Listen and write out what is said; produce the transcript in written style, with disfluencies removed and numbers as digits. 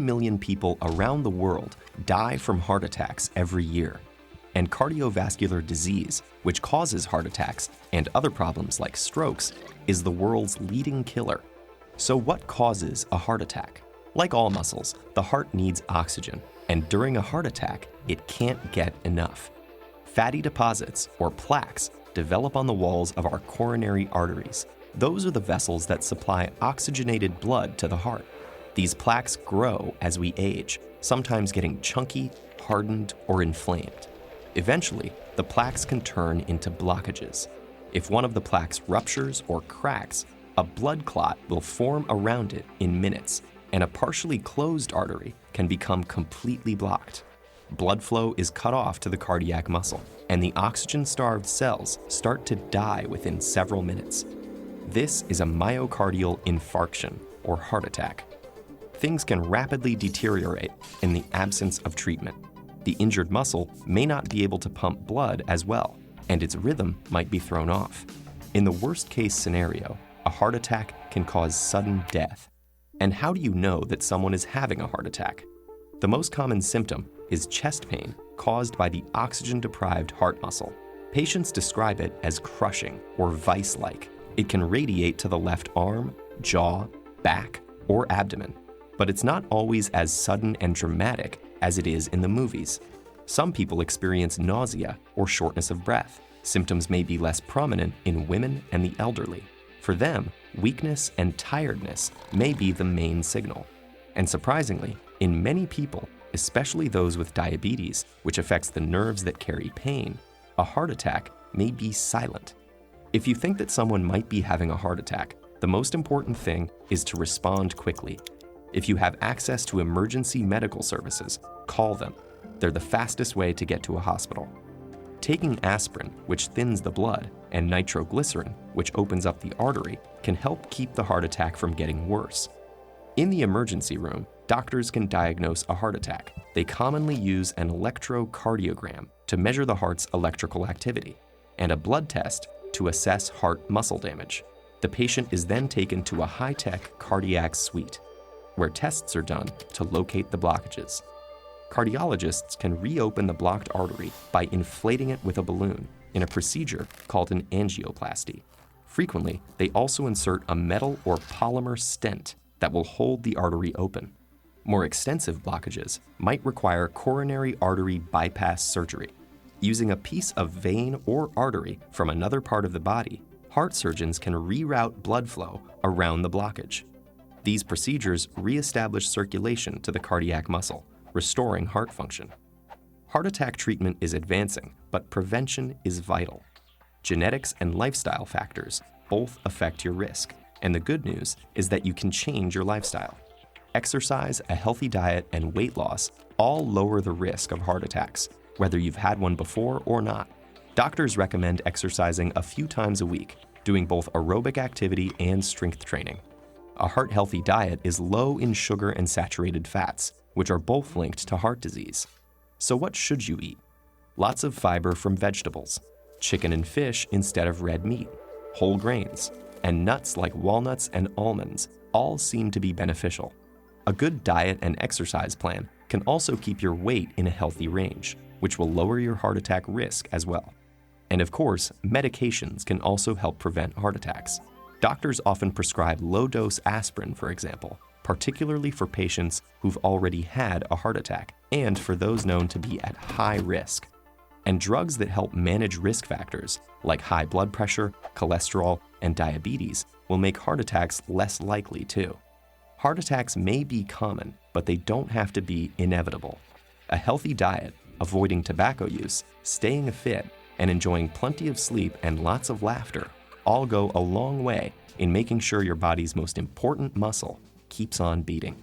million people around the world die from heart attacks every year. And cardiovascular disease, which causes heart attacks and other problems like strokes, is the world's leading killer. So what causes a heart attack? Like all muscles, the heart needs oxygen, and during a heart attack, it can't get enough. Fatty deposits, or plaques, develop on the walls of our coronary arteries. Those are the vessels that supply oxygenated blood to the heart. These plaques grow as we age, sometimes getting chunky, hardened, or inflamed. Eventually, the plaques can turn into blockages. If one of the plaques ruptures or cracks, a blood clot will form around it in minutes, and a partially closed artery can become completely blocked. Blood flow is cut off to the cardiac muscle, and the oxygen-starved cells start to die within several minutes. This is a myocardial infarction, or heart attack. Things can rapidly deteriorate in the absence of treatment. The injured muscle may not be able to pump blood as well, and its rhythm might be thrown off. In the worst-case scenario, a heart attack can cause sudden death. And how do you know that someone is having a heart attack? The most common symptom is chest pain caused by the oxygen-deprived heart muscle. Patients describe it as crushing or vice-like. It can radiate to the left arm, jaw, back, or abdomen. But it's not always as sudden and dramatic as it is in the movies. Some people experience nausea or shortness of breath. Symptoms may be less prominent in women and the elderly. For them, weakness and tiredness may be the main signal. And surprisingly, in many people, especially those with diabetes, which affects the nerves that carry pain, a heart attack may be silent. If you think that someone might be having a heart attack, the most important thing is to respond quickly. If you have access to emergency medical services, call them. They're the fastest way to get to a hospital. Taking aspirin, which thins the blood, and nitroglycerin, which opens up the artery, can help keep the heart attack from getting worse. In the emergency room, doctors can diagnose a heart attack. They commonly use an electrocardiogram to measure the heart's electrical activity, and a blood test to assess heart muscle damage. The patient is then taken to a high-tech cardiac suite, where tests are done to locate the blockages. Cardiologists can reopen the blocked artery by inflating it with a balloon in a procedure called an angioplasty. Frequently, they also insert a metal or polymer stent that will hold the artery open. More extensive blockages might require coronary artery bypass surgery. Using a piece of vein or artery from another part of the body, heart surgeons can reroute blood flow around the blockage. These procedures reestablish circulation to the cardiac muscle, restoring heart function. Heart attack treatment is advancing, but prevention is vital. Genetics and lifestyle factors both affect your risk, and the good news is that you can change your lifestyle. Exercise, a healthy diet, and weight loss all lower the risk of heart attacks, whether you've had one before or not. Doctors recommend exercising a few times a week, doing both aerobic activity and strength training. A heart-healthy diet is low in sugar and saturated fats, which are both linked to heart disease. So what should you eat? Lots of fiber from vegetables, chicken and fish instead of red meat, whole grains, and nuts like walnuts and almonds all seem to be beneficial. A good diet and exercise plan can also keep your weight in a healthy range, which will lower your heart attack risk as well. And of course, medications can also help prevent heart attacks. Doctors often prescribe low-dose aspirin, for example, particularly for patients who've already had a heart attack and for those known to be at high risk. And drugs that help manage risk factors, like high blood pressure, cholesterol, and diabetes, will make heart attacks less likely too. Heart attacks may be common, but they don't have to be inevitable. A healthy diet, avoiding tobacco use, staying fit, and enjoying plenty of sleep and lots of laughter all go a long way in making sure your body's most important muscle keeps on beating.